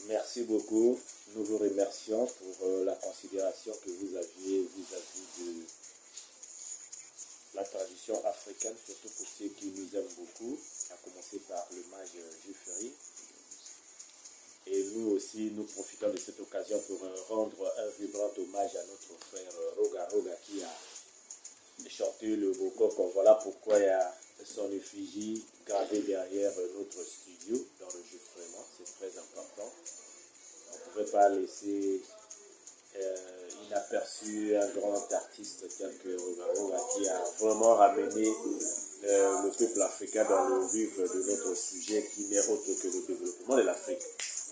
Merci beaucoup. Nous vous remercions pour la considération que vous aviez vis-à-vis de la tradition africaine, surtout pour ceux qui nous aiment beaucoup, à commencer par le mage Juffery. Et nous aussi, nous profitons de cette occasion pour rendre un vibrant hommage à notre frère Roga Roga qui a chanté le Boko. Voilà pourquoi il y a son effigie gravée derrière notre studio d'enregistrement. C'est très important. On ne pouvait pas laisser inaperçu un grand artiste tel que Roga Roga qui a vraiment ramené le peuple africain dans le vif de notre sujet qui n'est autre que le développement de l'Afrique.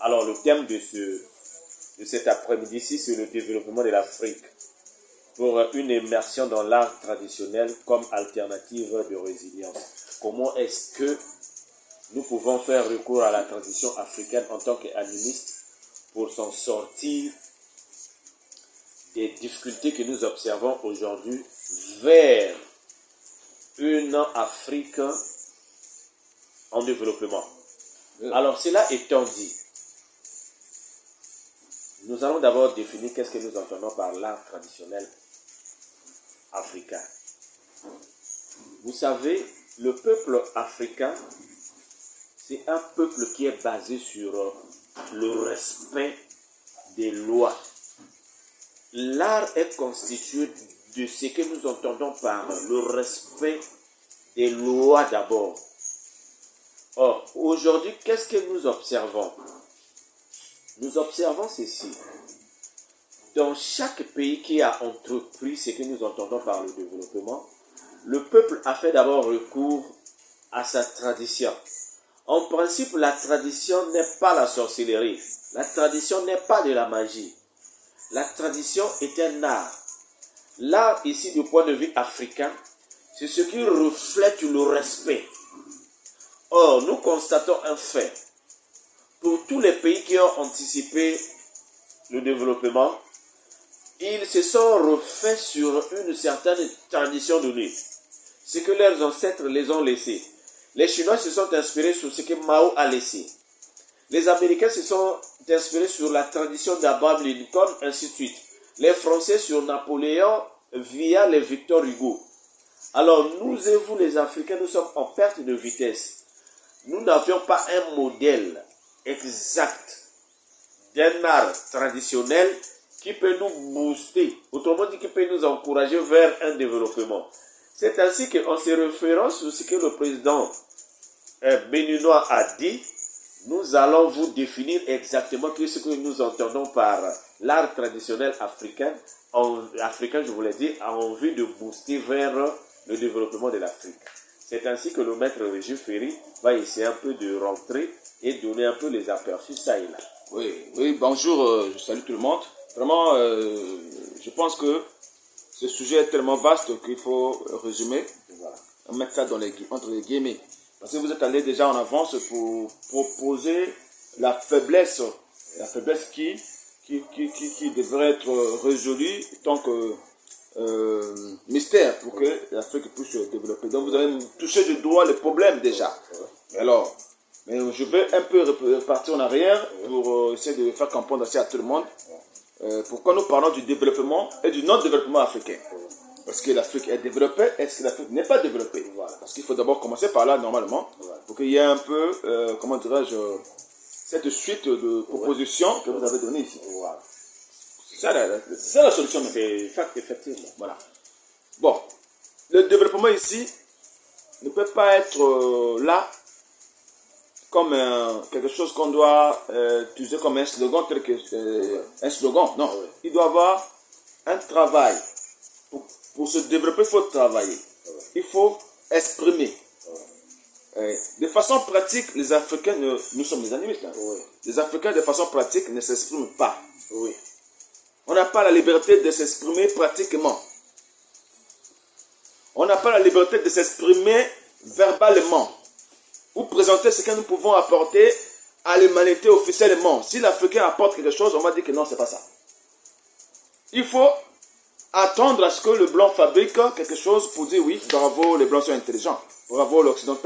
Alors le thème de cet après-midi-ci, c'est le développement de l'Afrique pour une immersion dans l'art traditionnel comme alternative de résilience. Comment est-ce que nous pouvons faire recours à la tradition africaine en tant qu'animistes pour s'en sortir des difficultés que nous observons aujourd'hui vers une Afrique en développement. Alors cela étant dit, nous allons d'abord définir qu'est-ce que nous entendons par l'art traditionnel africain. Vous savez, le peuple africain, c'est un peuple qui est basé sur le respect des lois. L'art est constitué de ce que nous entendons par le respect des lois d'abord. Or, aujourd'hui, qu'est-ce que nous observons? Nous observons ceci. Dans chaque pays qui a entrepris ce que nous entendons par le développement, le peuple a fait d'abord recours à sa tradition. En principe, la tradition n'est pas la sorcellerie. La tradition n'est pas de la magie. La tradition est un art. L'art, ici, du point de vue africain, c'est ce qui reflète le respect. Or, nous constatons un fait. Pour tous les pays qui ont anticipé le développement, ils se sont refaits sur une certaine tradition donnée. Ce que leurs ancêtres les ont laissé. Les Chinois se sont inspirés sur ce que Mao a laissé. Les Américains se sont inspirés sur la tradition d'Abraham Lincoln, ainsi de suite. Les Français sur Napoléon via les Victor Hugo. Alors nous et vous les Africains, nous sommes en perte de vitesse. Nous n'avions pas un modèle exact d'un art traditionnel qui peut nous booster, autrement dit qui peut nous encourager vers un développement. C'est ainsi qu'en se référant sur ce que le président béninois a dit, nous allons vous définir exactement ce que nous entendons par l'art traditionnel africain, je vous l'ai dit, en vue de booster vers le développement de l'Afrique. C'est ainsi que le maître Juffery va essayer un peu de rentrer et donner un peu les aperçus ça et là. Oui, bonjour, je salue tout le monde. Vraiment, je pense que ce sujet est tellement vaste qu'il faut résumer, voilà, mettre ça entre les guillemets. Parce que vous êtes allé déjà en avance pour proposer la faiblesse qui devrait être résolue tant que mystère pour que l'Afrique puisse se développer. Donc vous avez touché du doigt le problème déjà. Alors, mais je vais un peu repartir en arrière pour essayer de faire comprendre aussi à tout le monde pourquoi nous parlons du développement et du non-développement africain. Parce que l'Afrique est développée, est-ce que l'Afrique n'est pas développée? Voilà. Parce qu'il faut d'abord commencer par là, normalement, pour qu'il y ait un peu, comment dirais-je, cette suite de propositions que vous avez données ici. Voilà. C'est ça la solution. C'est effectivement. Voilà. Bon, le développement ici ne peut pas être là comme quelque chose qu'on doit utiliser comme un slogan, tel que un slogan. Non, il doit avoir un travail. Pour se développer, il faut travailler. Il faut exprimer. De façon pratique, les Africains, nous sommes des animistes. Hein. Les Africains, de façon pratique, ne s'expriment pas. On n'a pas la liberté de s'exprimer pratiquement. On n'a pas la liberté de s'exprimer verbalement. Ou présenter ce que nous pouvons apporter à l'humanité officiellement. Si l'Africain apporte quelque chose, on va dire que non, c'est pas ça. Il faut attendre à ce que le blanc fabrique quelque chose pour dire oui, bravo, les blancs sont intelligents. Bravo, l'Occident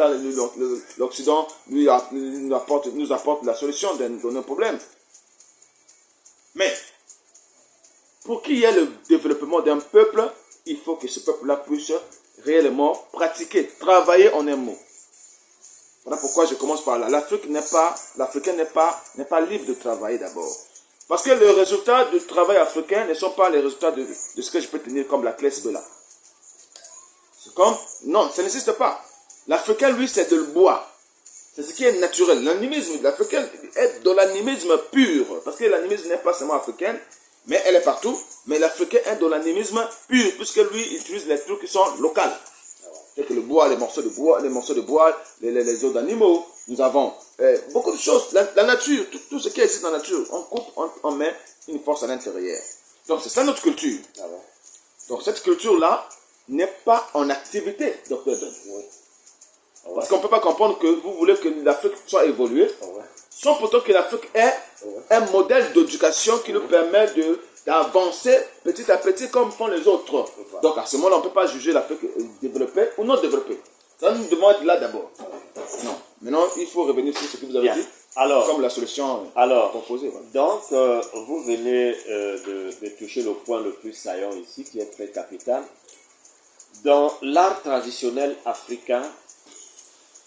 nous apporte la solution de nos problèmes. Mais, pour qu'il y ait le développement d'un peuple, il faut que ce peuple-là puisse réellement pratiquer, travailler en un mot. Voilà pourquoi je commence par là. L'Africain n'est pas libre de travailler d'abord. Parce que les résultats du travail africain ne sont pas les résultats de ce que je peux tenir comme la classe là. C'est comme, non, ça n'existe pas. L'Africain, lui, c'est de le bois. C'est ce qui est naturel. L'animisme, l'Africain est de l'animisme pur. Parce que l'animisme n'est pas seulement africain, mais elle est partout. Mais l'Africain est de l'animisme pur, puisque lui, il utilise les trucs qui sont locaux. C'est que le bois, les morceaux de bois, les os d'animaux. Nous avons beaucoup de choses. La nature, tout ce qui existe dans la nature, on coupe, on met une force à l'intérieur. Donc c'est ça notre culture. Ah ouais. Donc cette culture-là n'est pas en activité, Dr. Don. Oui. Ah ouais. Parce qu'on ne peut pas comprendre que vous voulez que l'Afrique soit évoluée, ah ouais, sans pourtant que l'Afrique ait un modèle d'éducation qui nous permet d'avancer petit à petit comme font les autres. Donc à ce moment-là, on ne peut pas juger l'Afrique développée ou non développée. Ça nous demande là d'abord. Non. Maintenant, il faut revenir sur ce que vous avez dit. Alors, comme la solution proposée. Voilà. Donc, vous venez de toucher le point le plus saillant ici, qui est très capital. Dans l'art traditionnel africain,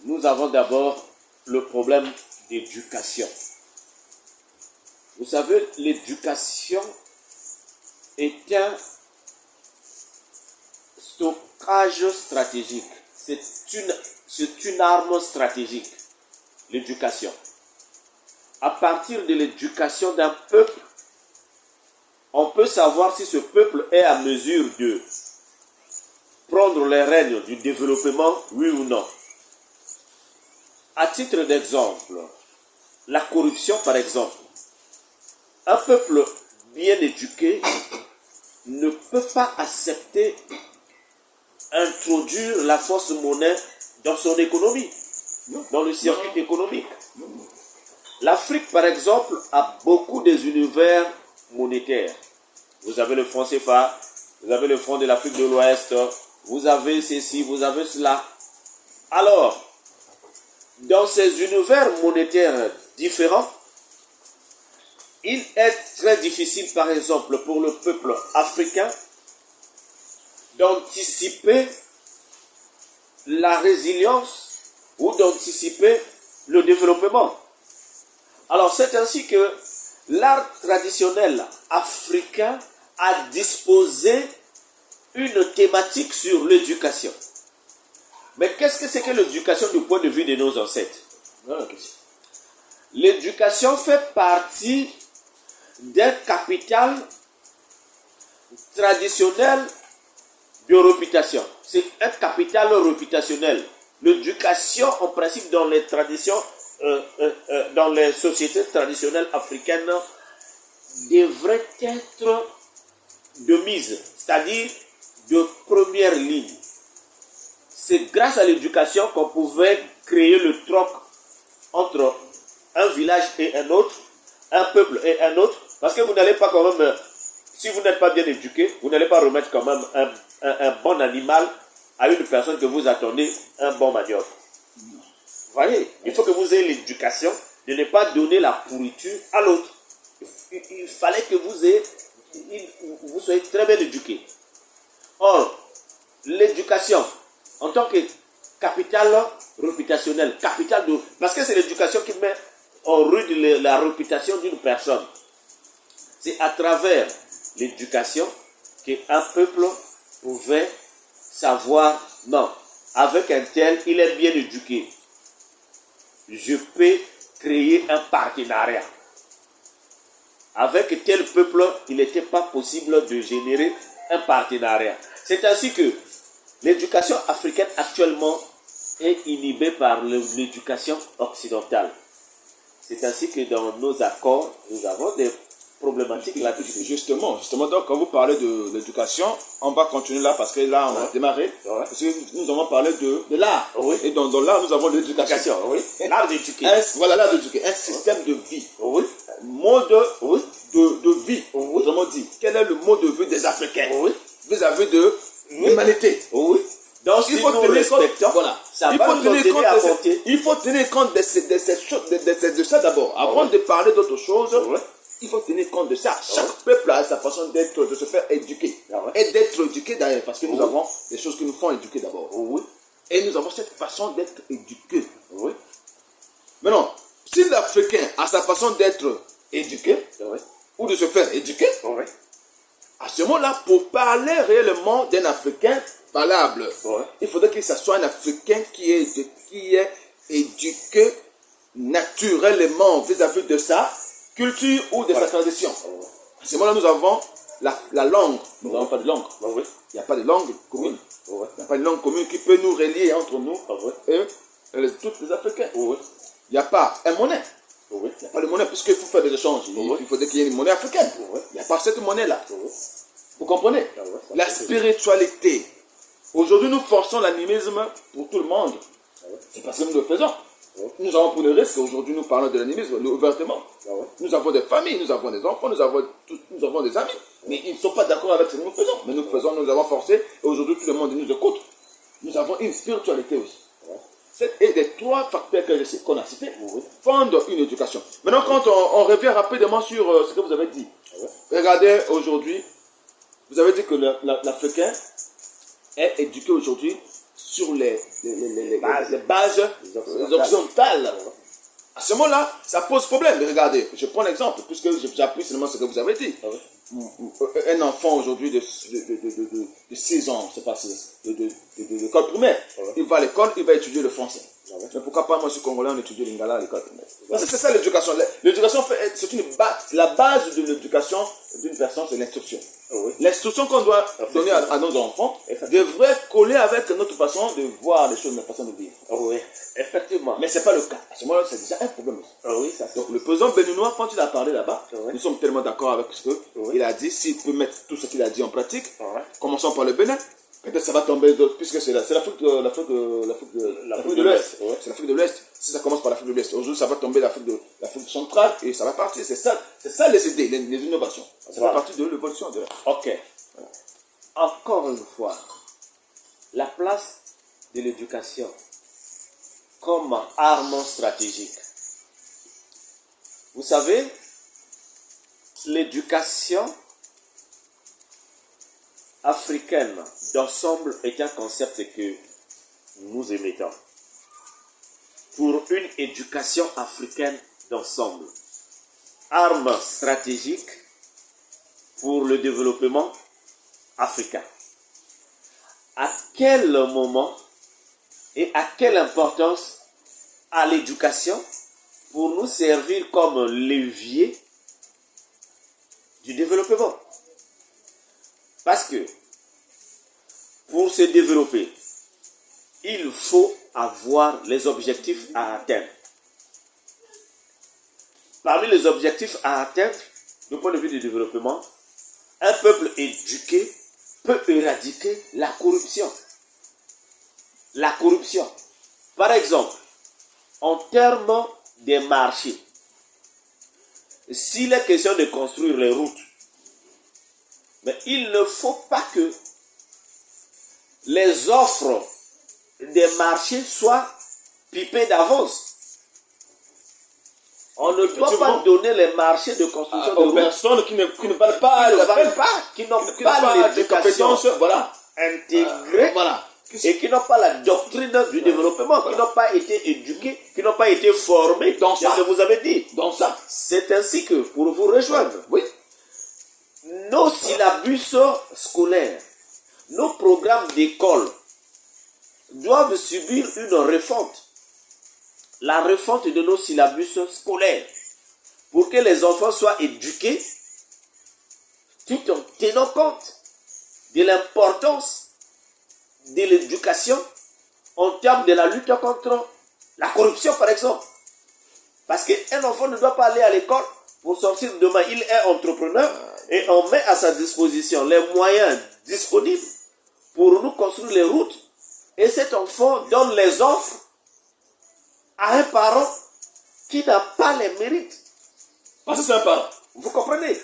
nous avons d'abord le problème d'éducation. Vous savez, l'éducation est un stockage stratégique. C'est une arme stratégique, l'éducation. À partir de l'éducation d'un peuple, on peut savoir si ce peuple est à mesure de prendre les rênes du développement, oui ou non. À titre d'exemple, la corruption par exemple. Un peuple bien éduqué ne peut pas accepter introduire la fausse monnaie dans son économie, dans le circuit économique. L'Afrique, par exemple, a beaucoup des univers monétaires. Vous avez le franc CFA, vous avez le franc de l'Afrique de l'Ouest, vous avez ceci, vous avez cela. Alors, dans ces univers monétaires différents, il est très difficile, par exemple, pour le peuple africain d'anticiper la résilience ou d'anticiper le développement. Alors, c'est ainsi que l'art traditionnel africain a disposé une thématique sur l'éducation. Mais qu'est-ce que c'est que l'éducation du point de vue de nos ancêtres? L'éducation fait partie d'un capital traditionnel de réputation. C'est un capital réputationnel. L'éducation, en principe, dans les traditions, dans les sociétés traditionnelles africaines, devrait être de mise, c'est-à-dire de première ligne. C'est grâce à l'éducation qu'on pouvait créer le troc entre un village et un autre, un peuple et un autre, parce que vous n'allez pas quand même, si vous n'êtes pas bien éduqué, vous n'allez pas remettre quand même un bon animal à une personne que vous attendez un bon manioc. Vous voyez, il faut que vous ayez l'éducation de ne pas donner la pourriture à l'autre. Il fallait que vous soyez très bien éduqué. Or, l'éducation, en tant que capital réputationnel, parce que c'est l'éducation qui met en rude la réputation d'une personne. C'est à travers l'éducation qu'un peuple pouvait savoir, non, avec un tel, il est bien éduqué. Je peux créer un partenariat. Avec tel peuple, il n'était pas possible de générer un partenariat. C'est ainsi que l'éducation africaine actuellement est inhibée par l'éducation occidentale. C'est ainsi que dans nos accords, nous avons des problématiques là-dessus. Justement, donc quand vous parlez de l'éducation, on va continuer là parce que là on a démarré. Parce que nous avons parlé de l'art. Oui. Et dans l'art, nous avons l'éducation. Oui. L'art d'éduquer. Voilà, l'art d'éduquer. Un système de vie. Oui. Mode de vie. Oui. Autrement dit, quel est le mode de vie des Africains? Oui. Vis-à-vis de l'humanité. Oui. Donc, il faut tenir compte. Voilà. Il faut tenir compte de ça d'abord. Avant de parler d'autre chose, Il faut tenir compte de ça. Chaque peuple a sa façon d'être, de se faire éduquer. Et d'être éduqué d'ailleurs, parce que nous avons des choses qui nous font éduquer d'abord. Et nous avons cette façon d'être éduqués. Maintenant, si l'Africain a sa façon d'être éduqué, ou de se faire éduquer, à ce moment-là, pour parler réellement d'un Africain valable, il faudrait que ce soit un Africain qui est éduqué naturellement vis-à-vis de sa culture ou de sa tradition. À ce moment-là, nous avons la langue. Nous n'avons pas de langue. Il n'y a pas de langue commune. Il n'y a pas de langue commune qui peut nous relier entre nous et tous les Africains. Il n'y a pas une monnaie. Il n'y a pas de monnaie puisqu'il faut faire des échanges. Il faudrait qu'il y ait une monnaie africaine. Il n'y a pas cette monnaie-là. Vous comprenez? La spiritualité. Aujourd'hui, nous forçons l'animisme pour tout le monde. C'est parce que nous le faisons. Nous avons pour le risque, aujourd'hui nous parlons de l'animisme ouvertement. Nous avons des familles, nous avons des enfants, nous avons des amis. Mais ils ne sont pas d'accord avec ce que nous faisons. Mais nous faisons, nous avons forcé. Et aujourd'hui tout le monde nous écoute. Nous avons une spiritualité aussi. Et les trois facteurs qu'on a cités fondent une éducation. Maintenant quand on revient rapidement sur ce que vous avez dit. Regardez aujourd'hui, vous avez dit que l'Africain est éduqué aujourd'hui sur les bases horizontales. À ce moment-là, ça pose problème. Mais regardez, je prends l'exemple, puisque j'appuie seulement ce que vous avez dit. Un enfant aujourd'hui de 6 ans, c'est pas de l'école primaire, il va à l'école, il va étudier le français. Mais pourquoi pas moi, je suis congolais, on étudie l'ingala à l'école primaire? Parce que c'est ça l'éducation. L'éducation, c'est une base. La base de l'éducation d'une personne, c'est l'instruction. L'instruction qu'on doit donner à nos enfants devrait coller avec notre façon de voir les choses, notre façon de vivre. Effectivement. Mais ce n'est pas le cas. À ce moment-là, c'est déjà un problème. Donc le président béninois, quand il a parlé là-bas, nous sommes tellement d'accord avec ce qu'il a dit. S'il peut mettre tout ce qu'il a dit en pratique, commençons par le Bénin. Peut-être ça va tomber, puisque c'est l'Afrique de l'Ouest. C'est l'Afrique de l'Ouest. Si ça commence par l'Afrique de l'Ouest, aujourd'hui ça va tomber l'Afrique centrale et ça va partir. C'est ça les idées, les innovations. Ça va partir de l'évolution. Ok. Encore une fois, la place de l'éducation comme arme stratégique. Vous savez, l'éducation africaine d'ensemble est un concept que nous émettons. Pour une éducation africaine d'ensemble, arme stratégique pour le développement africain. À quel moment et à quelle importance a l'éducation pour nous servir comme levier du développement? Parce que pour se développer, il faut avoir les objectifs à atteindre. Parmi les objectifs à atteindre, du point de vue du développement, un peuple éduqué peut éradiquer la corruption. La corruption. Par exemple, en termes des marchés, s'il est question de construire les routes, mais il ne faut pas que les offres des marchés soient pipées d'avance. On ne doit pas donner les marchés de construction aux personnes qui ne valent pas, qui n'ont pas l'éducation intégrée et qui n'ont pas la doctrine du développement, qui n'ont pas été éduqués, qui n'ont pas été formés dans ce que vous avez dit. C'est ainsi que, pour vous rejoindre, nos syllabus scolaires, nos programmes d'école doivent subir une refonte. La refonte de nos syllabus scolaires pour que les enfants soient éduqués tout en tenant compte de l'importance de l'éducation en termes de la lutte contre la corruption, par exemple. Parce qu'un enfant ne doit pas aller à l'école pour sortir demain. Il est entrepreneur et on met à sa disposition les moyens disponibles pour nous construire les routes. Et cet enfant donne les offres à un parent qui n'a pas les mérites. Parce que c'est un parent. Vous comprenez?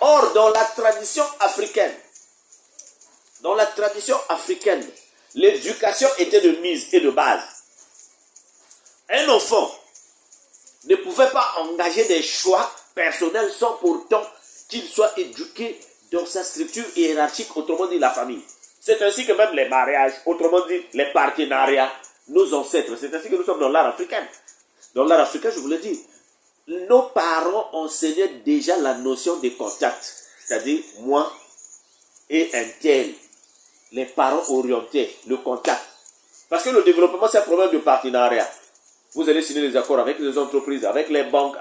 Or, dans la tradition africaine, l'éducation était de mise et de base. Un enfant ne pouvait pas engager des choix personnel sans pourtant qu'il soit éduqué dans sa structure hiérarchique, autrement dit la famille. C'est ainsi que même les mariages, autrement dit les partenariats, nos ancêtres, c'est ainsi que nous sommes dans l'art africain. Dans l'art africain, je vous le dis, nos parents enseignaient déjà la notion de contact, c'est-à-dire moi et un tel. Les parents orientaient le contact. Parce que le développement, c'est un problème de partenariat. Vous allez signer des accords avec les entreprises, avec les banques,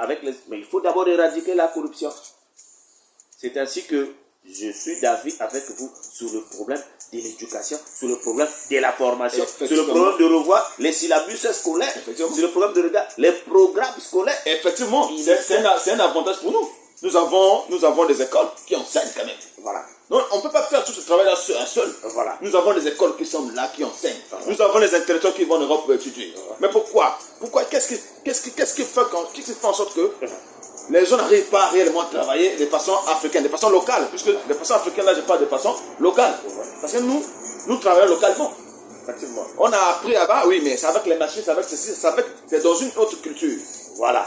mais il faut d'abord éradiquer la corruption. C'est ainsi que je suis d'avis avec vous sur le problème de l'éducation, sur le problème de la formation, sur le problème de revoir les syllabus scolaires, sur le problème de regarder les programmes scolaires. Effectivement, c'est un avantage pour nous. Nous avons des écoles qui enseignent quand même. Voilà. Donc, on ne peut pas faire tout ce travail-là seul. Voilà. Nous avons des écoles qui sont là, qui enseignent. Voilà. Nous avons les intellectuels qui vont en Europe pour étudier. Voilà. Mais pourquoi qu'est-ce qui fait en sorte que les gens n'arrivent pas réellement à travailler de façon africaine, de façon locale? Puisque de façon africaine, là, je parle de façon locale. Parce que nous travaillons localement. Effectivement. On a appris là-bas, oui, mais c'est avec les machines, c'est avec ceci, c'est dans une autre culture. Voilà.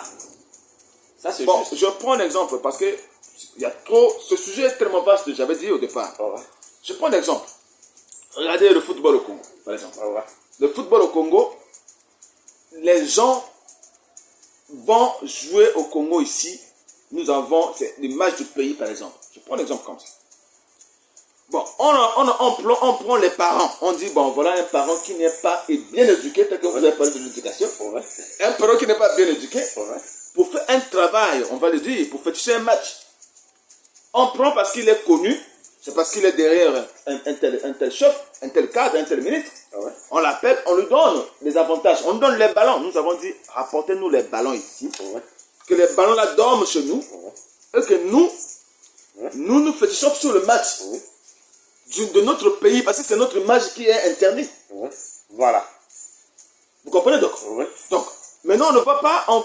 Ça, c'est bon, juste. je prends un exemple parce que il y a trop. Ce sujet est tellement vaste, j'avais dit au départ. Je prends un exemple. Regardez le football au Congo, par exemple. Le football au Congo, les gens vont jouer au Congo ici. Nous avons l'image du pays, par exemple. Je prends un exemple comme ça. Bon, on prend les parents. On dit, bon, voilà un parent qui n'est pas bien éduqué, tel que vous avez parlé de l'éducation. Un parent qui n'est pas bien éduqué, pour faire un travail, on va le dire, pour faire un match. On prend parce qu'il est connu, c'est parce qu'il est derrière un tel chef, un tel cadre, un tel ministre. On l'appelle, on lui donne des avantages, on lui donne les ballons. Nous avons dit, rapportez-nous les ballons ici, que les ballons là dorment chez nous, et que nous fétichons sur le match de notre pays, parce que c'est notre image qui est interdite. Voilà. Vous comprenez donc? Donc, maintenant on ne va pas, on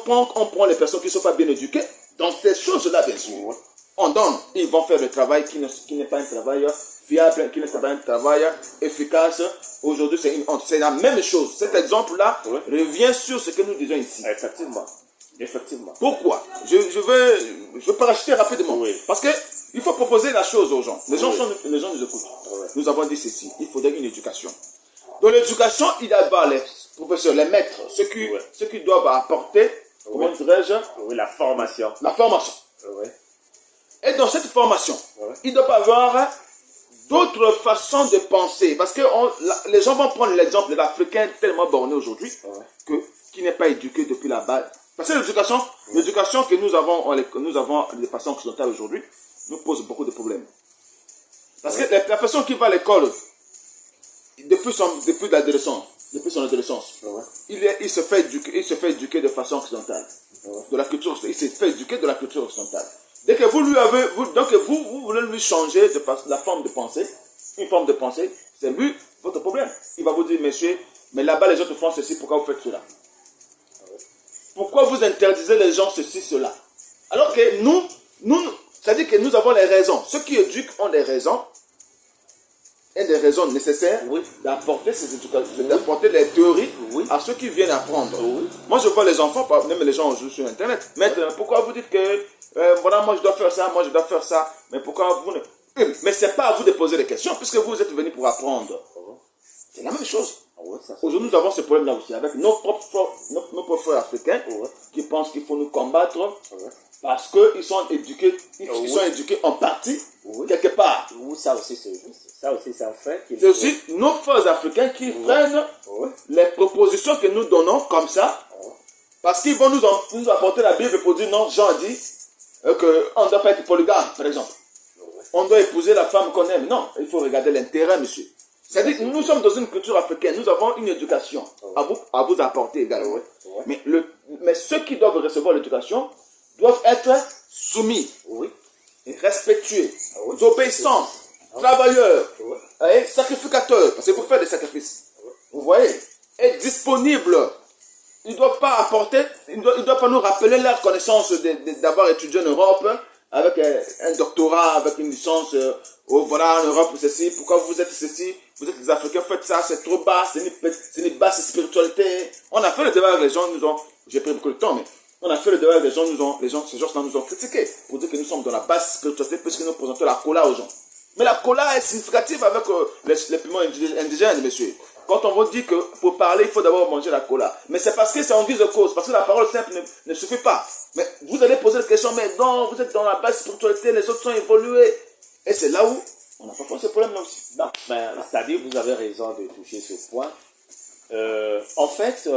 prend les personnes qui ne sont pas bien éduquées, dans ces choses-là, bien sûr. On donne, ils vont faire le travail qui n'est pas un travail fiable, qui n'est pas un travail efficace. Aujourd'hui, c'est une honte. C'est la même chose. Cet exemple-là revient sur ce que nous disons ici. Effectivement. Pourquoi? Je vais parachuter rapidement. Parce que il faut proposer la chose aux gens. Les gens nous écoutent. Nous avons dit ceci. Il faudrait une éducation. Dans l'éducation, il y a les professeurs, les maîtres, ceux qui doivent apporter, comment dirais-je? La formation. La formation. Et dans cette formation, il doit y avoir d'autres façons de penser. Parce que les gens vont prendre l'exemple de l'Africain tellement borné aujourd'hui, qui n'est pas éduqué depuis la base. Parce que l'éducation que nous avons de façon occidentale aujourd'hui, nous pose beaucoup de problèmes. Parce que la personne qui va à l'école, depuis l'adolescence, depuis son adolescence, il se fait éduquer de façon occidentale. De la culture, il se fait éduquer de la culture occidentale. Dès que vous voulez lui changer la forme de pensée, une forme de pensée, c'est lui votre problème. Il va vous dire, monsieur, mais là-bas les autres font ceci, pourquoi vous faites cela? Pourquoi vous interdisez les gens ceci, cela? Alors que c'est-à-dire que nous avons les raisons. Ceux qui éduquent ont des raisons, et des raisons nécessaires d'apporter d'apporter les théories à ceux qui viennent apprendre. Moi, je vois les enfants, même les gens jouent sur Internet. Maintenant, pourquoi vous dites que voilà, moi je dois faire ça, moi je dois faire ça, mais pourquoi vous ne... Mais ce n'est pas à vous de poser des questions, puisque vous êtes venus pour apprendre. C'est la même chose. Aujourd'hui, nous avons ce problème-là aussi, avec nos propres frères africains qui pensent qu'il faut nous combattre parce qu'ils sont éduqués, sont éduqués en partie, quelque part. Ça aussi, c'est juste. Ça aussi, c'est un fait. C'est aussi nos frères africains qui prennent les propositions que nous donnons comme ça, parce qu'ils vont nous apporter la Bible pour dire non, Jean dit qu'on ne doit pas être polygame, par exemple. On doit épouser la femme qu'on aime. Non, il faut regarder l'intérêt, monsieur. C'est-à-dire que nous sommes dans une culture africaine, nous avons une éducation à vous apporter également. Mais ceux qui doivent recevoir l'éducation doivent être soumis, respectueux, obéissants, travailleurs, sacrificateurs, parce que vous faites des sacrifices. Vous voyez? Et disponibles. Ils ne doivent pas apporter, ils ne doivent pas nous rappeler leur connaissance d'avoir étudié en Europe, avec un doctorat, avec une licence, voilà, en Europe, ceci, pourquoi vous êtes ceci, vous êtes des Africains, faites ça, c'est trop bas, c'est une basse spiritualité. On a fait le débat avec les gens, j'ai pris beaucoup de temps, mais On a fait le débat, ces gens-là nous ont critiqués pour dire que nous sommes dans la basse spiritualité puisque nous présentons la cola aux gens. Mais la cola est significative avec les piments indigènes, monsieur. Quand on vous dit que pour parler, il faut d'abord manger la cola. Mais c'est parce que c'est en guise de cause, parce que la parole simple ne suffit pas. Mais vous allez poser la question, mais non, vous êtes dans la basse spiritualité, les autres sont évolués. Et c'est là où on n'a pas fait ce problème-là aussi. Non, ben, c'est-à-dire, vous avez raison de toucher ce point. En fait,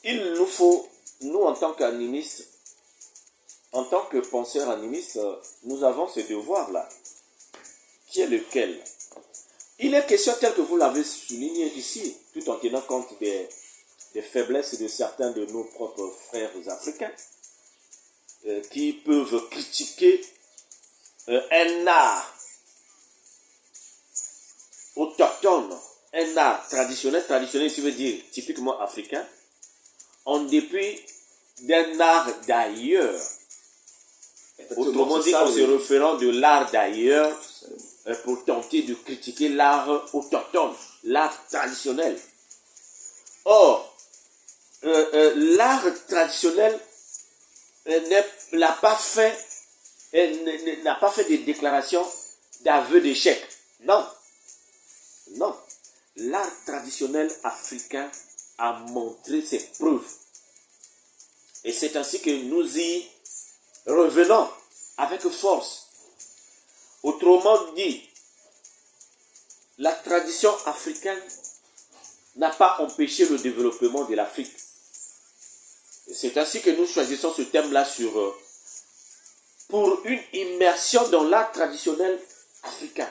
il nous faut, nous en tant qu'animistes, en tant que penseurs animistes, nous avons ce devoir-là, qui est lequel? Il est question, tel que vous l'avez souligné ici, tout en tenant compte des faiblesses de certains de nos propres frères africains, qui peuvent critiquer un art autochtone, un art traditionnel, ça veut dire typiquement africain, en dépit d'un art d'ailleurs. Autrement dit, en se référant de l'art d'ailleurs pour tenter de critiquer l'art autochtone, l'art traditionnel. Or, l'art traditionnel n'a pas fait de déclaration d'aveu d'échec. Non. Non. L'art traditionnel africain a montré ses preuves. Et c'est ainsi que nous y revenons avec force. Autrement dit, la tradition africaine n'a pas empêché le développement de l'Afrique. C'est ainsi que nous choisissons ce thème-là pour une immersion dans l'art traditionnel africain,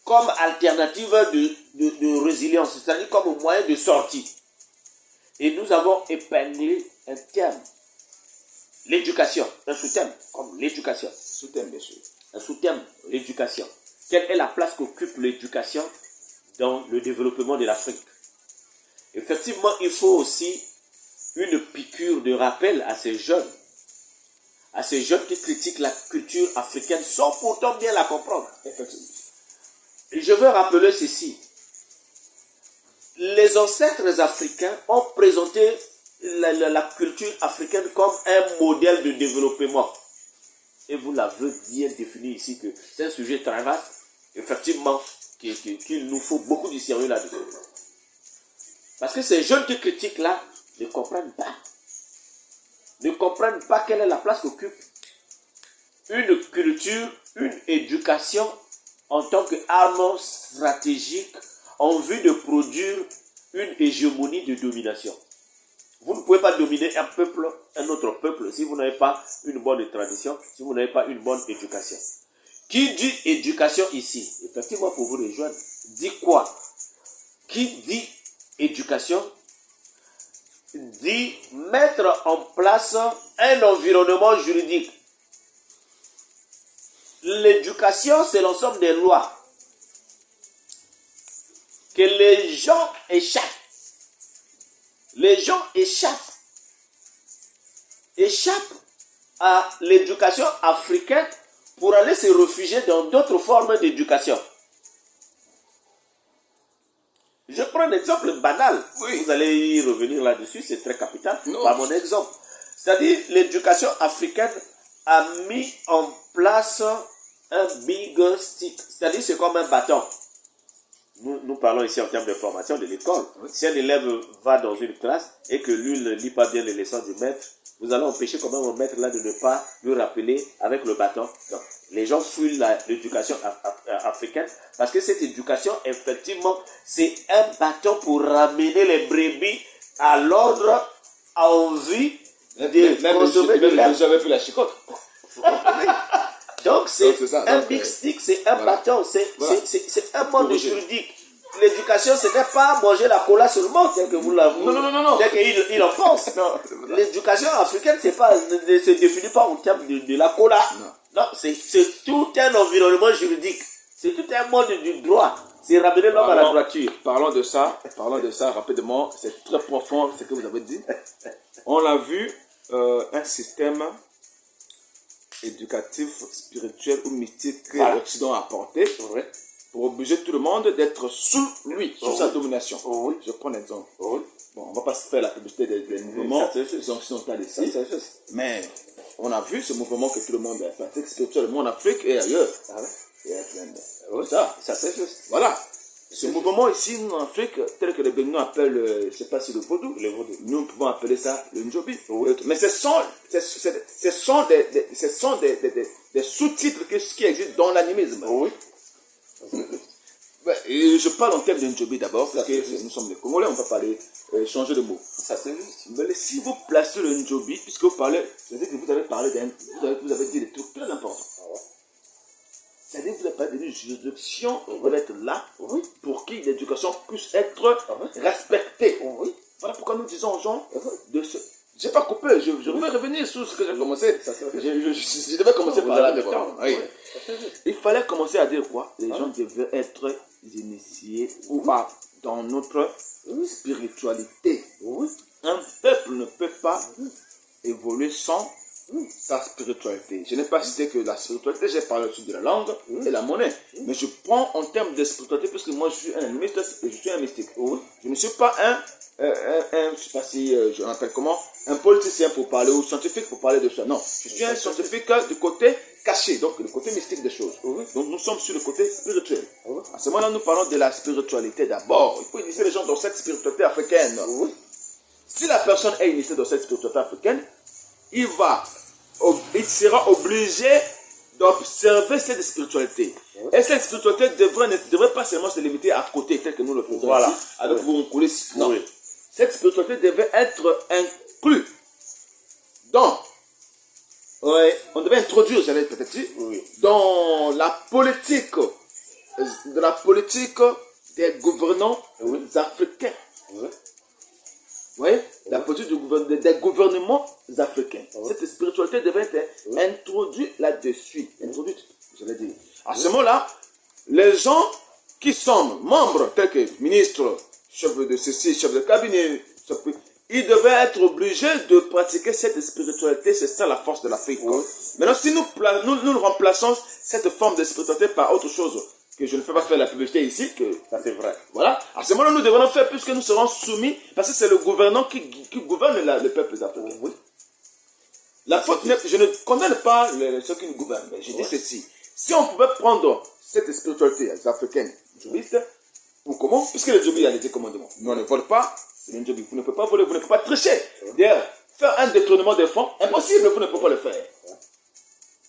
comme alternative de résilience, c'est-à-dire comme moyen de sortie. Et nous avons épinglé un thème, l'éducation, un sous-thème, comme l'éducation. Sous-thème, bien sûr. Un sous-thème, l'éducation. Quelle est la place qu'occupe l'éducation dans le développement de l'Afrique? Effectivement, il faut aussi une piqûre de rappel à ces jeunes qui critiquent la culture africaine sans pourtant bien la comprendre. Effectivement. Et je veux rappeler ceci. Les ancêtres africains ont présenté la culture africaine comme un modèle de développement. Et vous l'avez bien défini ici que c'est un sujet très vaste, effectivement, qu'il nous faut beaucoup de sérieux là-dessus. Parce que ces jeunes qui critiquent là ne comprennent pas quelle est la place qu'occupe une culture, une éducation en tant qu'arme stratégique en vue de produire une hégémonie de domination. Vous ne pouvez pas dominer un peuple, un autre peuple, si vous n'avez pas une bonne tradition, si vous n'avez pas une bonne éducation. Qui dit éducation ici, effectivement pour vous rejoindre, dit quoi? Qui dit éducation dit mettre en place un environnement juridique. L'éducation, c'est l'ensemble des lois que les gens échappent. Les gens échappent à l'éducation africaine pour aller se réfugier dans d'autres formes d'éducation. Je prends un exemple banal. Oui. Vous allez y revenir là-dessus, c'est très capital. Par mon exemple. C'est-à-dire, l'éducation africaine a mis en place un big stick. C'est-à-dire, c'est comme un bâton. Nous parlons ici en termes de formation de l'école. Oui. Si un élève va dans une classe et que lui ne lit pas bien les leçons du maître, vous allez empêcher quand même au maître là de ne pas lui rappeler avec le bâton. Donc, les gens fuient l'éducation africaine parce que cette éducation, effectivement, c'est un bâton pour ramener les brebis à l'ordre en vue de consommer de l'herbe. Vous avez vu la chicotte. Donc, c'est un big stick, c'est un bâton, c'est un mode juridique. L'éducation, ce n'est pas manger la cola seulement, tel que vous l'avez. Non. Tel qu'il en pense. L'éducation africaine, ne se définit pas en termes de la cola. Non, c'est tout un environnement juridique. C'est tout un mode du droit. C'est ramener l'homme à la droiture. Parlons de ça rapidement. C'est très profond ce que vous avez dit. On a vu un système éducatif, spirituel ou mystique que l'Occident a apporté pour obliger tout le monde d'être sous lui, sous sa domination. Oui. Je prends l'exemple. Oui. Bon, on ne va pas se faire la publicité des mouvements occidentaux ici, mais on a vu ce mouvement que tout le monde pratique spirituellement en Afrique et ailleurs. Ah ouais. Oui, ça c'est juste. Voilà. Ce mouvement ici en Afrique, tel que les Béninois appellent, je ne sais pas si le vaudou, nous pouvons appeler ça le njobi. Oui. Mais ce sont des sous-titres qui existent dans l'animisme. Oui. Et je parle en termes de njobi d'abord, parce que nous sommes les Congolais, on ne peut pas changer de mot. Ça c'est juste. Mais si vous placez le njobi, puisque vous parlez, c'est-à-dire que vous avez parlé vous avez dit des trucs très importants. C'est-à-dire que vous n'avez pas donné une juridiction, on va être là pour que l'éducation puisse être respectée. Voilà pourquoi nous disons aux gens de se... Je n'ai pas coupé, je vais revenir sur ce que j'ai commencé. Je devais commencer par là. Il fallait commencer à dire quoi? Les gens devaient être initiés ou pas dans notre spiritualité. Un peuple ne peut pas évoluer sans sa spiritualité. Je n'ai pas cité que la spiritualité, j'ai parlé aussi de la langue et la monnaie. Mais je prends en termes de spiritualité parce que moi je suis un animiste et je suis un mystique. Je ne suis pas je ne sais pas si je l'appelle comment, un politicien pour parler ou scientifique pour parler de ça. Non, je suis un scientifique du côté caché, donc le côté mystique des choses. Donc nous sommes sur le côté spirituel. À ce moment-là, nous parlons de la spiritualité d'abord. Il faut initier les gens dans cette spiritualité africaine. Si la personne est initiée dans cette spiritualité africaine, il sera obligé d'observer cette spiritualité. Et cette spiritualité ne devrait pas seulement se limiter à côté, tel que nous le faisons ici, avec vous en coulisses. Non. Cette spiritualité devait être inclue. Donc, on devait introduire, j'allais peut-être dire, dans la politique, des gouvernants africains. Vous voyez, la politique des gouvernements africains. Cette spiritualité devait être introduite là-dessus. J'allais dire. À ce moment-là, les gens qui sont membres, tels que ministres, chefs de ceci, chefs de cabinet, ils devaient être obligés de pratiquer cette spiritualité. C'est ça la force de l'Afrique. Maintenant, si nous remplaçons cette forme de spiritualité par autre chose, que je ne peux pas faire la publicité ici, ça c'est vrai. Voilà. À ce moment-là, nous devons faire puisque nous serons soumis, parce que c'est le gouvernant qui gouverne le peuple africain. La faute, je ne condamne pas ceux qui nous gouvernent, mais je dis ceci. Si on pouvait prendre cette spiritualité africaine, ou comment, puisque le Djobi a les commandements, nous on ne vole pas, vous ne pouvez pas voler, vous ne pouvez pas tricher. D'ailleurs, faire un détournement des fonds, impossible, vous ne pouvez pas le faire.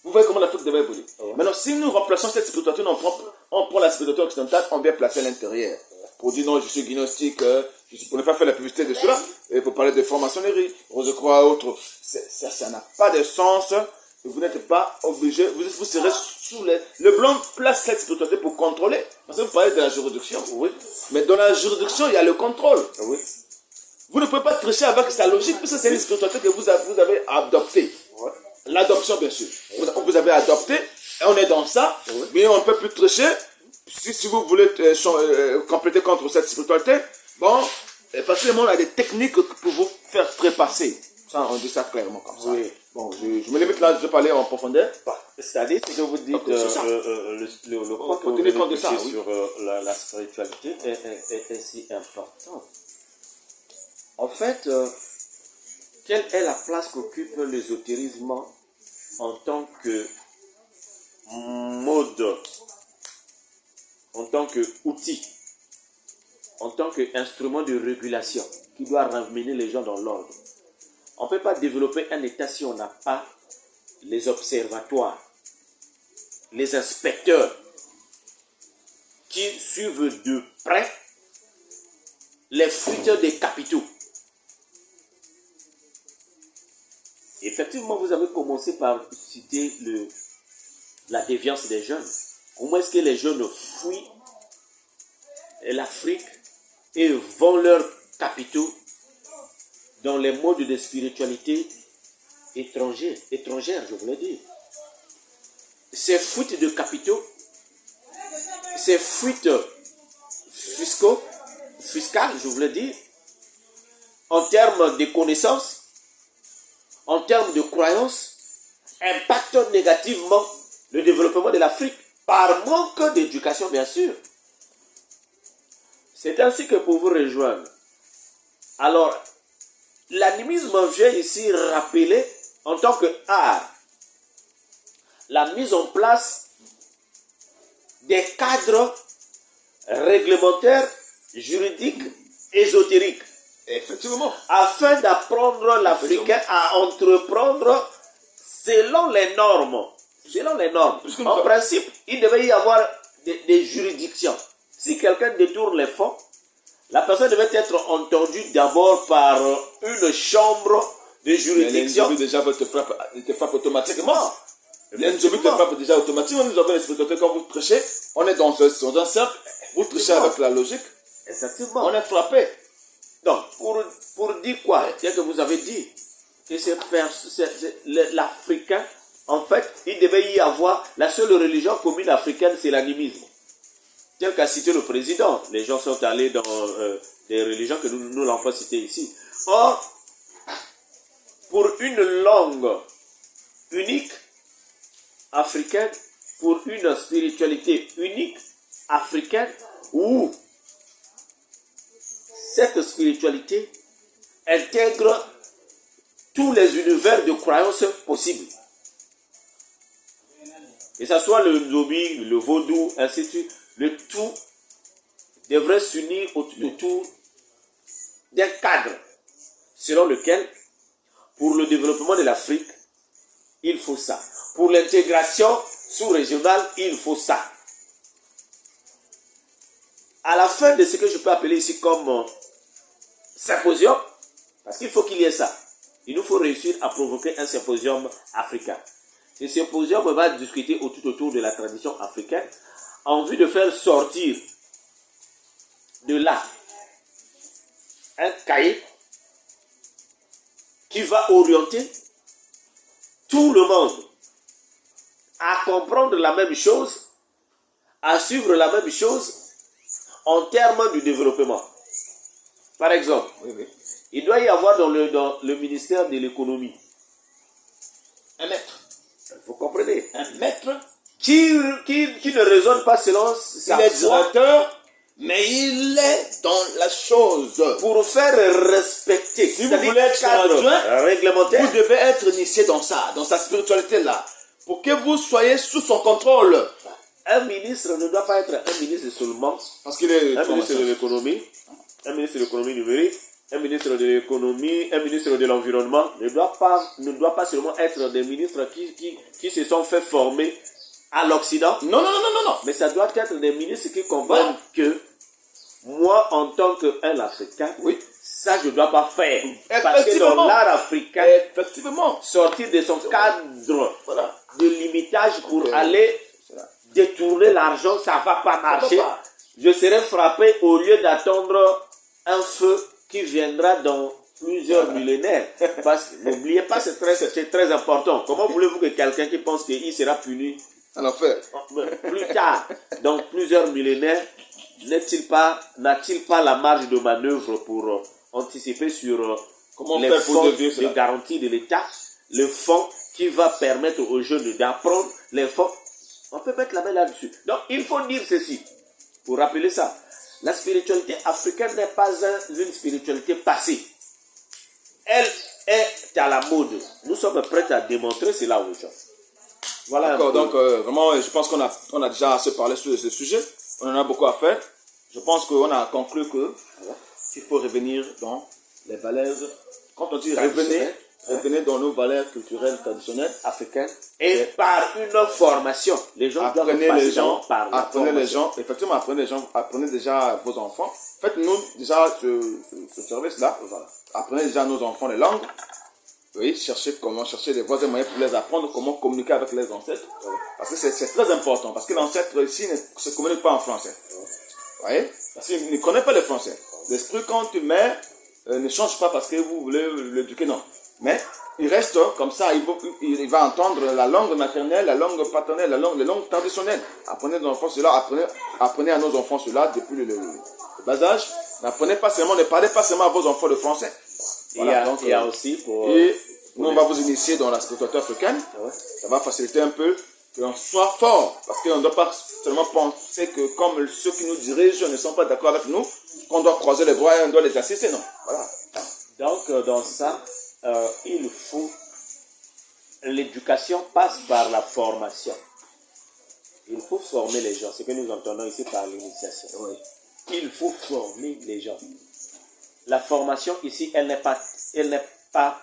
Vous voyez comment l'Afrique devait évoluer. Maintenant, si nous remplaçons cette spiritualité, on prend la spiritualité occidentale, on vient placer à l'intérieur. Pour dire non, je suis gnostique, pour ne pas faire la publicité de cela, et pour parler de franc-maçonnerie, Rose-Croix et autres. Ça n'a pas de sens. Vous n'êtes pas obligé, vous serez sous le blanc place cette spiritualité pour contrôler. Parce que vous parlez de la juridiction. Mais dans la juridiction, il y a le contrôle. Vous ne pouvez pas tricher avec sa logique, parce que c'est une spiritualité que vous avez adoptée. L'adoption, bien sûr. Vous avez adopté, et on est dans ça, mais on ne peut plus tricher. Si vous voulez compléter contre cette spiritualité, bon, parce que le monde a des techniques pour vous faire trépasser. Ça, on dit ça clairement comme ça. Bon, je me limite là, je vais parler en profondeur. C'est-à-dire que vous dites le point que vous venez de toucher sur la spiritualité est si important. En fait, quelle est la place qu'occupe l'ésotérisme en tant que mode, en tant qu'outil, en tant qu'instrument de régulation qui doit ramener les gens dans l'ordre? On ne peut pas développer un État si on n'a pas les observatoires, les inspecteurs qui suivent de près les fuites des capitaux. Effectivement, vous avez commencé par citer la déviance des jeunes. Comment est-ce que les jeunes fuient l'Afrique et vont leurs capitaux dans les modes de spiritualité étrangère, je voulais dire. Ces fuites de capitaux, ces fuites fiscales, je voulais dire, en termes de connaissances, en termes de croyances, impactent négativement le développement de l'Afrique. par manque d'éducation, bien sûr. C'est ainsi que pour vous rejoindre. Alors, l'animisme vient ici rappeler, en tant que art, la mise en place des cadres réglementaires, juridiques, ésotériques. Effectivement. Afin d'apprendre l'Africain à entreprendre selon les normes. Selon les normes. En principe, il devait y avoir des juridictions. Si quelqu'un détourne les fonds, la personne devait être entendue d'abord par une chambre de juridiction. Mais déjà te frappe automatiquement. L'Nzobi te frappe déjà automatiquement. Nous avons l'expliqué quand vous prêchez, on est dans un cercle, vous trichez avec la logique. Exactement. On est frappé. Donc, pour dire quoi? C'est que vous avez dit que l'Africain, en fait, il devait y avoir la seule religion commune africaine, c'est l'animisme. Tel qu'a cité le président, les gens sont allés dans des religions que nous n'avons pas citées ici. Or, pour une langue unique africaine, pour une spiritualité unique africaine, où cette spiritualité intègre tous les univers de croyances possibles. Que ce soit le Nzobi, le vaudou, ainsi de suite, le tout devrait s'unir autour d'un cadre selon lequel, pour le développement de l'Afrique, il faut ça. Pour l'intégration sous-régionale, il faut ça. À la fin de ce que je peux appeler ici comme symposium, parce qu'il faut qu'il y ait ça, il nous faut réussir à provoquer un symposium africain. Ce symposium va discuter autour de la tradition africaine en vue de faire sortir de là un cahier qui va orienter tout le monde à comprendre la même chose, à suivre la même chose en termes du développement. Par exemple, il doit y avoir dans le ministère de l'économie un maître. Vous comprenez? Un maître qui ne raisonne pas selon sa foi. Il est directeur, mais il est dans la chose. Pour faire respecter. Si vous voulez être adjoint, réglementaire, vous devez être initié dans ça, dans sa spiritualité-là, pour que vous soyez sous son contrôle. Un ministre ne doit pas être un ministre seulement, parce qu'il est un ministre de l'économie, un ministre de l'économie numérique, un ministre de l'économie, un ministre de l'environnement ne doit pas seulement être des ministres qui se sont fait former à l'Occident. Non. Mais ça doit être des ministres qui comprennent que moi, en tant qu'un Africain, oui, ça je ne dois pas faire. Parce que dans l'art africain, sortir de son cadre de limitage pour aller détourner l'argent, ça ne va pas marcher. Je serai frappé au lieu d'attendre un feu qui viendra dans plusieurs millénaires. Parce que n'oubliez pas, c'est très important. Comment voulez-vous que quelqu'un qui pense qu'il sera puni en enfer plus tard, dans plusieurs millénaires, n'a-t-il pas la marge de manœuvre pour anticiper sur les fonds de garantie de l'État, le fonds qui va permettre aux jeunes d'apprendre, les fonds, on peut mettre la main là-dessus. Donc il faut dire ceci, pour rappeler ça. La spiritualité africaine n'est pas une spiritualité passée. Elle est à la mode. Nous sommes prêts à démontrer cela aux gens. Voilà. D'accord, donc vraiment, je pense qu'on a déjà assez parlé sur ce sujet. On en a beaucoup à faire. Je pense qu'on a conclu qu'il faut revenir dans les valeurs. Quand on dit revenez dans nos valeurs culturelles traditionnelles africaines. Et par une formation. Les gens doivent passer par la formation. Effectivement, apprenez déjà vos enfants. Faites-nous déjà ce service-là. Voilà. Apprenez déjà à nos enfants les langues. Oui, chercher les voies et moyens pour les apprendre, comment communiquer avec les ancêtres. Parce que c'est très important. Parce que l'ancêtre ici ne se communique pas en français. Vous voyez? Parce qu'il ne connaît pas le français. L'esprit, quand tu mets, ne change pas parce que vous voulez l'éduquer, non. Mais il reste comme ça, il va entendre la langue maternelle, la langue paternelle, les langues traditionnelles. Apprenez aux enfants cela, apprenez à nos enfants cela depuis le bas âge. Ne parlez pas seulement à vos enfants le français. Voilà, il y a aussi pour... Et nous, on va vous initier dans la spiritualité africaine. Ça va faciliter un peu qu'on soit fort. Parce qu'on ne doit pas seulement penser que comme ceux qui nous dirigent ne sont pas d'accord avec nous, qu'on doit croiser les bras et on doit les assister. Non. Voilà. Donc, dans ça, il faut... L'éducation passe par la formation. Il faut former les gens. Ce que nous entendons ici par l'initiation. Oui. Il faut former les gens. La formation ici, elle n'est pas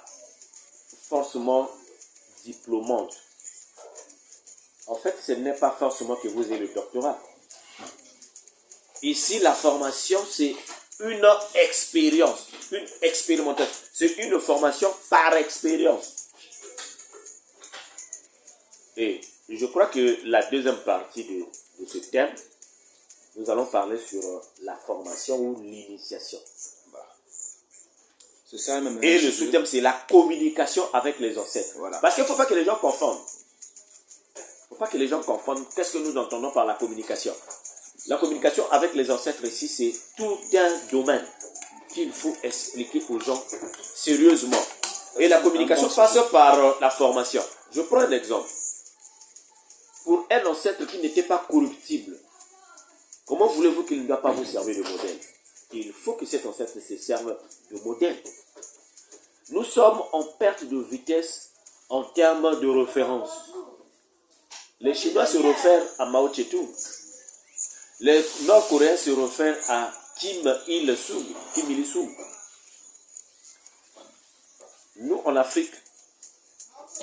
forcément diplômante. En fait, ce n'est pas forcément que vous ayez le doctorat. Ici, la formation, c'est une expérience, une expérimentation. C'est une formation par expérience. Et je crois que la deuxième partie de ce thème, nous allons parler sur la formation ou l'initiation. C'est ça même. Et le sous-thème, c'est la communication avec les ancêtres. Voilà. Parce qu'il ne faut pas que les gens confondent. Il ne faut pas que les gens confondent. Qu'est-ce que nous entendons par la communication? La communication avec les ancêtres ici, c'est tout un domaine qu'il faut expliquer aux gens sérieusement. Et la communication passe par la formation. Je prends un exemple. Pour un ancêtre qui n'était pas corruptible, comment voulez-vous qu'il ne doit pas vous servir de modèle? Il faut que cet ancêtre se serve de modèle. Nous sommes en perte de vitesse en termes de référence. Les Chinois se réfèrent à Mao Tse-tung. Les Nord-Coréens se réfèrent à Kim Il-sung. Nous, en Afrique,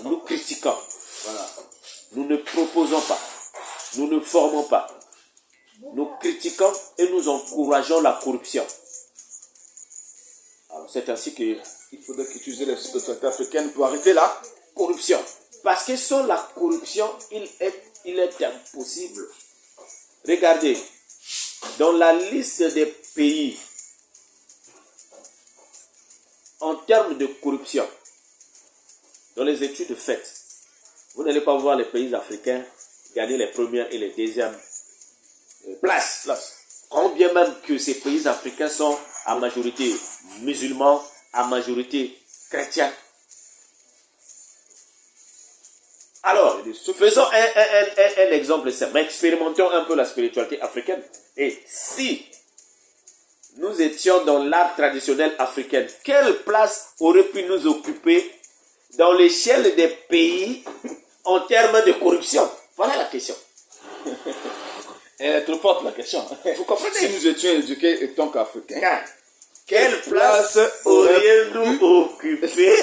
nous critiquons. Voilà. Nous ne proposons pas. Nous ne formons pas. Nous critiquons et nous encourageons la corruption. Alors, c'est ainsi qu'il faudrait utiliser les spécialités africaines pour arrêter la corruption. Parce que sans la corruption, il est impossible. Regardez, dans la liste des pays, en termes de corruption, dans les études faites, vous n'allez pas voir les pays africains gagner les premières et les deuxièmes places. Quand bien même que ces pays africains sont à majorité musulmans, à majorité chrétiens. Alors, faisons un exemple simple. Expérimentons un peu la spiritualité africaine. Et si nous étions dans l'art traditionnel africain, quelle place aurait pu nous occuper dans l'échelle des pays en termes de corruption? Voilà la question. Elle est trop forte la question. Vous comprenez? Si nous étions éduqués en tant qu'Africains, quelle place aurions-nous occupé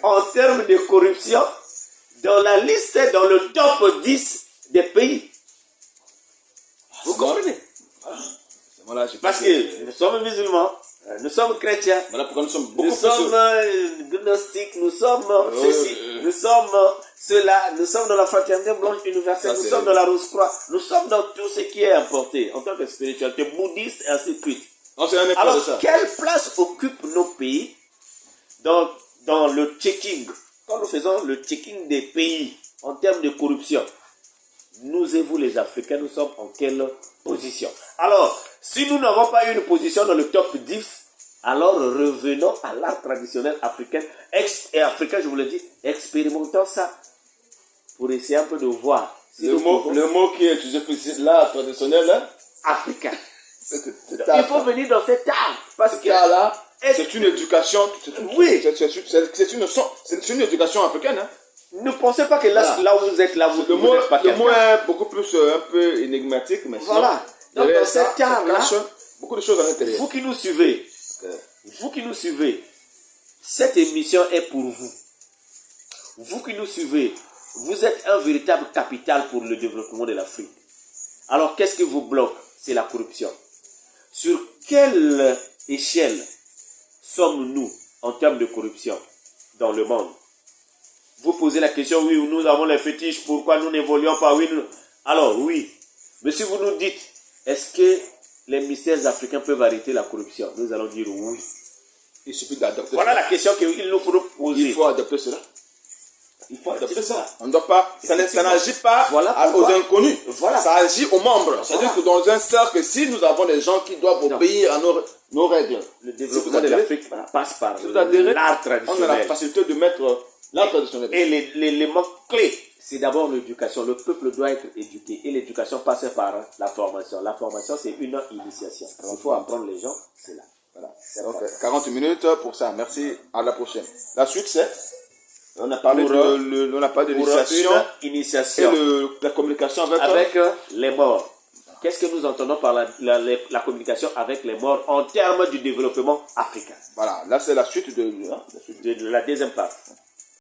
en termes de corruption dans la liste, dans le top 10 des pays? Vous comprenez? Voilà, parce que nous sommes musulmans, nous sommes chrétiens, voilà pourquoi nous sommes beaucoup nous sommes gnostiques, nous sommes ceci, nous sommes cela, nous sommes dans la fraternité blanche universelle, nous sommes dans la Rose-Croix, nous sommes dans tout ce qui est importé en tant que spiritualité bouddhiste et ainsi de suite. Alors, quelle place occupent nos pays dans le checking? Quand nous faisons le checking des pays en termes de corruption, nous et vous les Africains, nous sommes en quelle position? Alors, si nous n'avons pas une position dans le top 10, alors revenons à l'art traditionnel africain. Et africain, je vous le dis, expérimentons ça pour essayer un peu de voir. Si le mot qui est utilisé pour l'art traditionnel, hein? Africain. Il faut venir dans cet art. Parce que là, c'est une éducation. Oui. C'est une éducation africaine. Hein? Ne pensez pas que là où vous êtes, là, vous n'êtes pas le mot est beaucoup plus un peu énigmatique, mais voilà. Donc, dans cet art-là, beaucoup de choses à l'intérieur. Vous qui nous suivez, cette émission est pour vous. Vous qui nous suivez, vous êtes un véritable capital pour le développement de l'Afrique. Alors, qu'est-ce qui vous bloque? C'est la corruption. Sur quelle échelle sommes-nous en termes de corruption dans le monde? Vous posez la question, oui, nous avons les fétiches, pourquoi nous n'évoluons pas? Oui, alors, oui. Mais si vous nous dites, est-ce que les mystères africains peuvent arrêter la corruption? Nous allons dire oui. Il suffit d'adopter. Voilà la question qu'il nous faut poser. Il faut adopter cela. Il faut adopter ça. On ne doit pas, ça n'agit pas aux inconnus. Voilà. Ça agit aux membres. C'est-à-dire que dans un cercle, si nous avons des gens qui doivivent obéir à nos règles, le développement de l'Afrique passe par l'art traditionnel. On a la facilité de mettre l'art traditionnel. Et l'élément clé, c'est d'abord l'éducation. Le peuple doit être éduqué et l'éducation passe par la formation. La formation, c'est une initiation. Il faut apprendre les gens, c'est là. Voilà. Donc, 40 minutes pour ça. Merci. À la prochaine. La suite, c'est... On a parlé de l'initiation et la communication avec les morts. Qu'est-ce que nous entendons par la communication avec les morts en termes du développement africain? Voilà, là c'est la suite de la deuxième part.